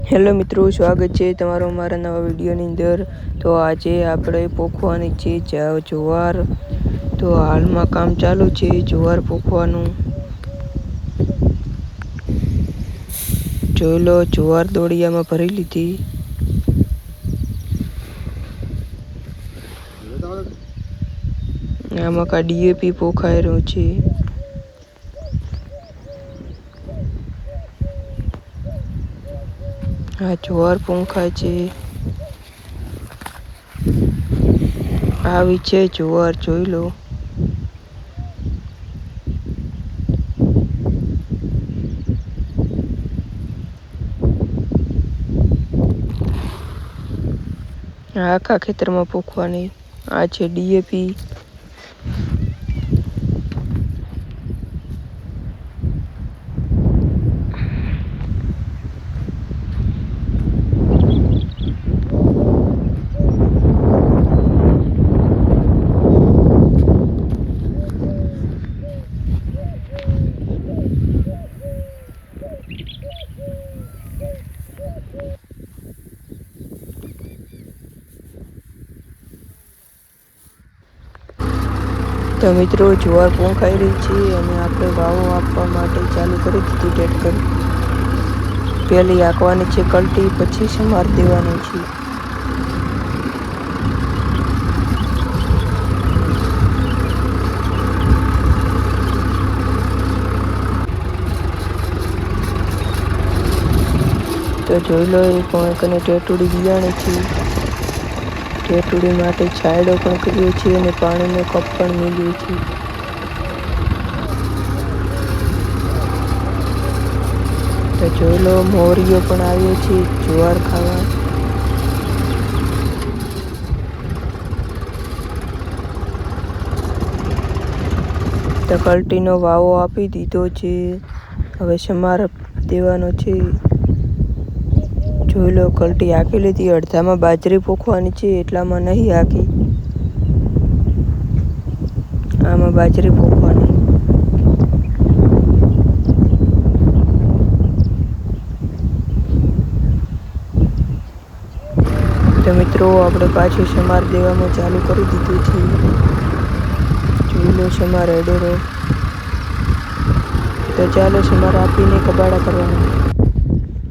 Hello મિત્રો, સ્વાગત છે તમારો મારા નવા વિડીયોની અંદર। તો આજે આપણે પોખવાની છે જુવાર। તો હાલમાં કામ ચાલુ છે જુવાર પોખવાનું। જોઈ લો, જુવાર દોડિયામાં ભરી લીધી। આમાં કા ડીએપી પોખાઈ રહ્યું છે। આ જુવાર પોંખાય છે। આવી છે જુવાર, જોઈ લો। આખા ખેતરમાં પોખવાની। આ છે ડીએપી। તો મિત્રો, જુવાર પોંખાઈ રહી છે અને આપણે વાવો આપવા માટે ચાલુ કરી દીધું ટ્રેક્ટર। પહેલી હાંકવાની છે કલટી, પછી સમાર દેવાનું છે। તો જોઈ લો, એ કને ટેટુડી બિયાણી છે। ટેટુડી માટે છાંયડો પણ કર્યો છે અને પાણીનો કપ પણ મેલ્યો છે। તો જોઈ લો, મોરિયો પણ આવ્યો છે જુવાર ખાવા। તો કલટીનો વાવો આપી દીધો છે, હવે સમાર દેવાનો છે। જોઈ લો, કલટી હાંકી લીધી। અડધામાં બાજરી પોખવાની છે, એટલામાં નહીં હાંકી। આમાં બાજરી પોખવાની। તો મિત્રો, આપણે પાછું સમાર દેવામાં ચાલુ કરી દીધું છે। જોઈ લો, સમાર એડેરો। તો ચાલો સમાર આપીને કબાડા કરવાના।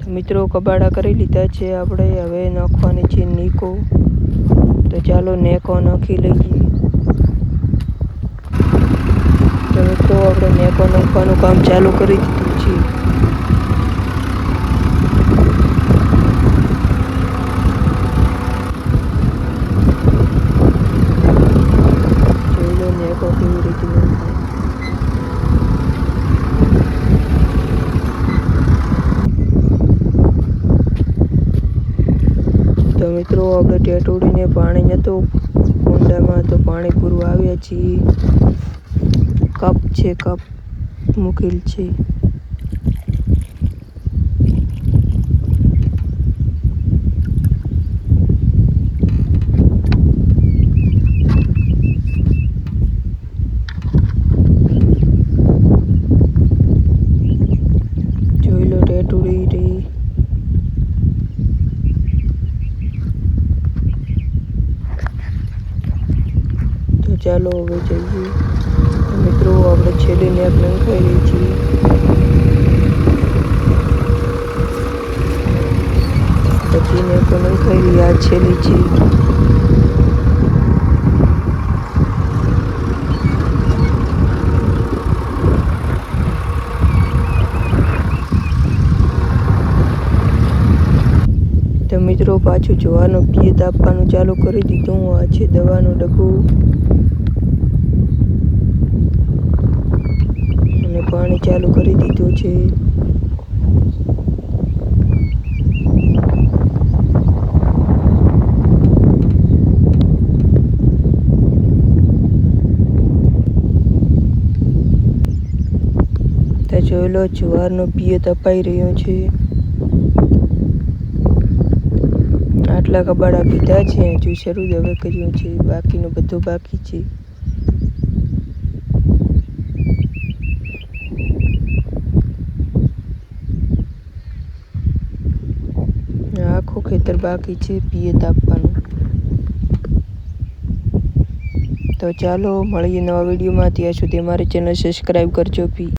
તો મિત્રો, કબાડા કરી લીધા છે આપણે। હવે નાખવાની છે નીકો। તો ચાલો નેકો નાખી લઈએ। તો મિત્રો, આપણે નેકો નાખવાનું કામ ચાલુ કરી દીધું છે। જોઈ લો, નેકો કેવી રીતે નાખાય। તો મિત્રો, આપણે ટેટુડીને પાણી નહોતું કુંડામાં, તો પાણી પૂરું આવ્યા છીએ। કપ છે, કપ મૂકેલ છે। જોઈ લો, ટેટુડી રહી। તો ચાલો હવે જઈએ। તો મિત્રો, આપણે છેલ્લી નેક નંખાઈ રહી છીએ। પછી નેકો નંખાઈ રહી, આ છેલ્લી છે। તો મિત્રો, પાછું જુવારનું પિયત આપવાનું ચાલુ કરી દીધું। આ છે દવાનું ડબ્બું અને પાણી ચાલુ કરી દીધું છે। તો જોઈ લો, જુવારનો પિયત અપાઈ રહ્યો છે। આટલા કબાડા પીધા છે, હજુ શરૂ જ હવે કર્યું છે, બાકીનું બધું બાકી છે। આખું ખેતર બાકી છે પિયત આપવાનું. તો ચાલો મળીએ નવા વિડીયોમાં. ત્યાં સુધી મારી ચેનલ સબસ્ક્રાઈબ કરજો.